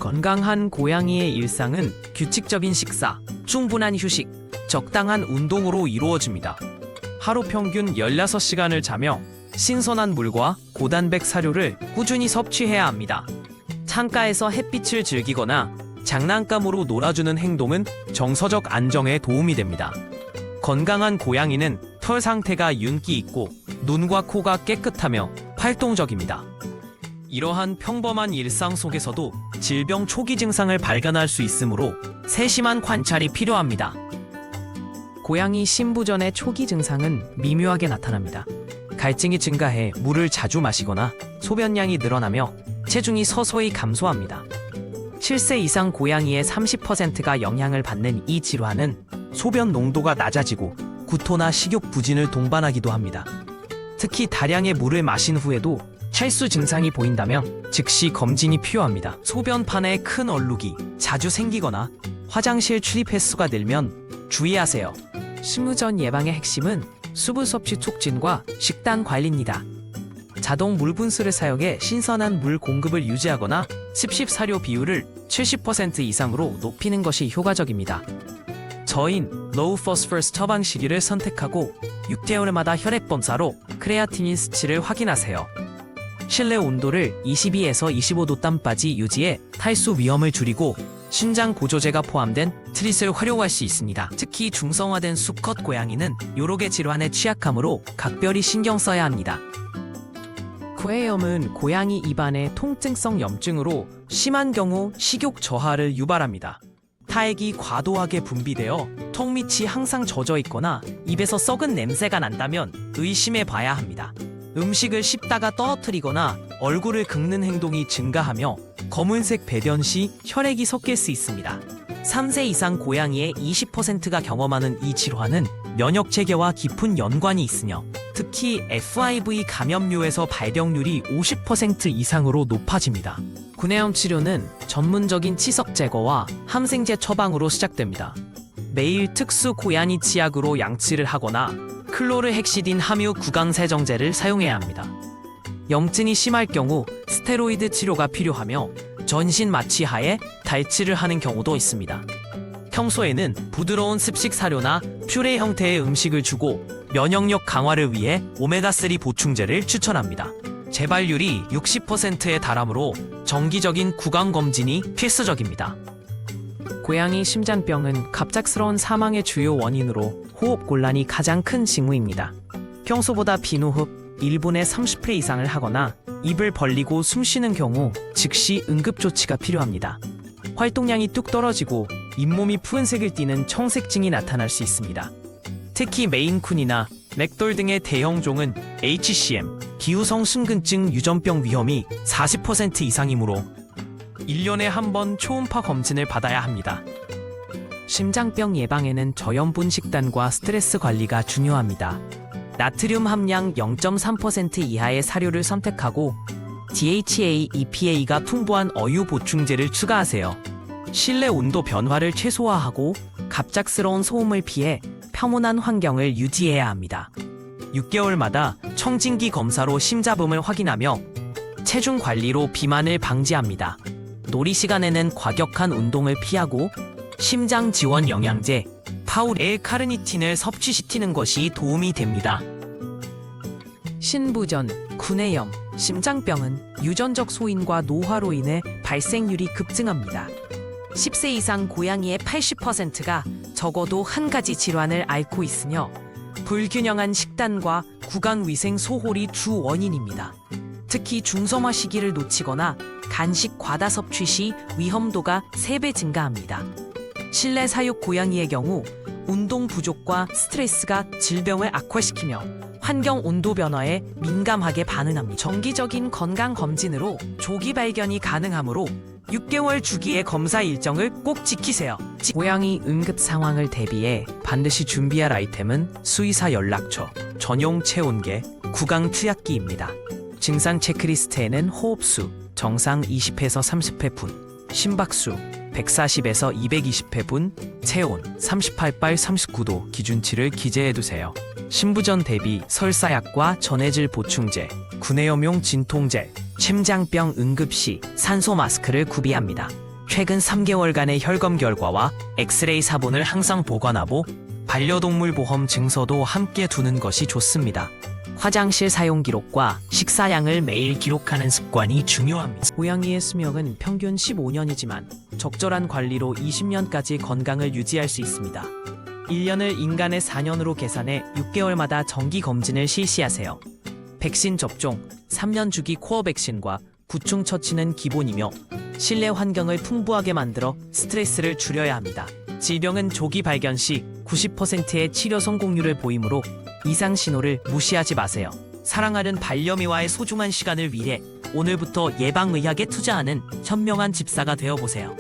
건강한 고양이의 일상은 규칙적인 식사, 충분한 휴식, 적당한 운동으로 이루어집니다. 하루 평균 16시간을 자며 신선한 물과 고단백 사료를 꾸준히 섭취해야 합니다. 창가에서 햇빛을 즐기거나 장난감으로 놀아주는 행동은 정서적 안정에 도움이 됩니다. 건강한 고양이는 털 상태가 윤기 있고 눈과 코가 깨끗하며 활동적입니다. 이러한 평범한 일상 속에서도 질병 초기 증상을 발견할 수 있으므로 세심한 관찰이 필요합니다. 고양이 신부 전의 초기 증상은 미묘하게 나타납니다. 갈증이 증가해 물을 자주 마시거나 소변량이 늘어나며 체중이 서서히 감소합니다. 7세 이상 고양이의 30%가 영향을 받는 이 질환은 소변 농도가 낮아지고 구토나 식욕 부진을 동반하기도 합니다. 특히 다량의 물을 마신 후에도 탈수 증상이 보인다면 즉시 검진이 필요합니다. 소변판에 큰 얼룩이 자주 생기거나 화장실 출입 횟수가 늘면 주의하세요. 신부전 예방의 핵심은 수분 섭취 촉진과 식단 관리입니다. 자동 물 분수를 사용해 신선한 물 공급을 유지하거나 습식 사료 비율을 70% 이상으로 높이는 것이 효과적입니다. 저인 로우 포스퍼러스 처방 시기를 선택하고 6개월마다 혈액 검사로 크레아티닌 수치를 확인하세요. 실내 온도를 22에서 25도 땀바지 유지해 탈수 위험을 줄이고 신장 보조제가 포함된 트릿을 활용할 수 있습니다. 특히 중성화된 수컷 고양이는 요로개 질환에 취약하므로 각별히 신경 써야 합니다. 고해염은 고양이 입안의 통증성 염증으로 심한 경우 식욕 저하를 유발합니다. 타액이 과도하게 분비되어 턱 밑이 항상 젖어 있거나 입에서 썩은 냄새가 난다면 의심해 봐야 합니다. 음식을 씹다가 떨어뜨리거나 얼굴을 긁는 행동이 증가하며 검은색 배변 시 혈액이 섞일 수 있습니다. 3세 이상 고양이의 20%가 경험하는 이 질환은 면역 체계와 깊은 연관이 있으며 특히 FIV 감염류에서 발병률이 50% 이상으로 높아집니다. 구내염 치료는 전문적인 치석 제거와 항생제 처방으로 시작됩니다. 매일 특수 고양이 치약으로 양치를 하거나 클로르헥시딘 함유 구강세정제를 사용해야 합니다. 염증이 심할 경우 스테로이드 치료가 필요하며 전신 마취하에 달치를 하는 경우도 있습니다. 평소에는 부드러운 습식 사료나 퓨레 형태의 음식을 주고 면역력 강화를 위해 오메가3 보충제를 추천합니다. 재발률이 60%에 달하므로 정기적인 구강검진이 필수적입니다. 고양이 심장병은 갑작스러운 사망의 주요 원인으로 호흡곤란이 가장 큰 징후입니다. 평소보다 비호흡 1분에 30회 이상을 하거나 입을 벌리고 숨쉬는 경우 즉시 응급조치가 필요합니다. 활동량이 뚝 떨어지고 잇몸이 푸른색을 띠는 청색증이 나타날 수 있습니다. 특히 메인쿤이나 렉돌 등의 대형 종은 HCM, 기후성 심근증 유전병 위험이 40% 이상이므로 1년에 한 번 초음파 검진을 받아야 합니다. 심장병 예방에는 저염분 식단과 스트레스 관리가 중요합니다. 나트륨 함량 0.3% 이하의 사료를 선택하고 DHA, EPA가 풍부한 어유 보충제를 추가하세요. 실내 온도 변화를 최소화하고 갑작스러운 소음을 피해 평온한 환경을 유지해야 합니다. 6개월마다 청진기 검사로 심자붐을 확인하며 체중 관리로 비만을 방지합니다. 놀이 시간에는 과격한 운동을 피하고 심장 지원 영양제, 파우레카르니틴을 섭취시키는 것이 도움이 됩니다. 신부전, 구내염, 심장병은 유전적 소인과 노화로 인해 발생률이 급증합니다. 10세 이상 고양이의 80%가 적어도 한 가지 질환을 앓고 있으며 불균형한 식단과 구강위생 소홀이 주 원인입니다. 특히 중성화 시기를 놓치거나 간식 과다 섭취 시 위험도가 3배 증가합니다. 실내 사육 고양이의 경우 운동 부족과 스트레스가 질병을 악화시키며 환경 온도 변화에 민감하게 반응합니다. 정기적인 건강 검진으로 조기 발견이 가능하므로 6개월 주기의 검사 일정을 꼭 지키세요. 고양이 응급 상황을 대비해 반드시 준비할 아이템은 수의사 연락처, 전용 체온계, 구강 투약기입니다. 증상 체크리스트에는 호흡수, 정상 20에서 30회 분, 심박수, 140에서 220회 분, 체온 38발 39도 기준치를 기재해두세요. 신부전 대비 설사약과 전해질 보충제, 구내염용 진통제, 심장병 응급시 산소 마스크를 구비합니다. 최근 3개월간의 혈검 결과와 엑스레이 사본을 항상 보관하고 반려동물 보험 증서도 함께 두는 것이 좋습니다. 화장실 사용 기록과 식사량을 매일 기록하는 습관이 중요합니다. 고양이의 수명은 평균 15년이지만 적절한 관리로 20년까지 건강을 유지할 수 있습니다. 1년을 인간의 4년으로 계산해 6개월마다 정기 검진을 실시하세요. 백신 접종, 3년 주기 코어 백신과 구충 처치는 기본이며 실내 환경을 풍부하게 만들어 스트레스를 줄여야 합니다. 질병은 조기 발견 시 90%의 치료 성공률을 보이므로 이상 신호를 무시하지 마세요. 사랑하는 반려묘와의 소중한 시간을 위해 오늘부터 예방의학에 투자하는 현명한 집사가 되어보세요.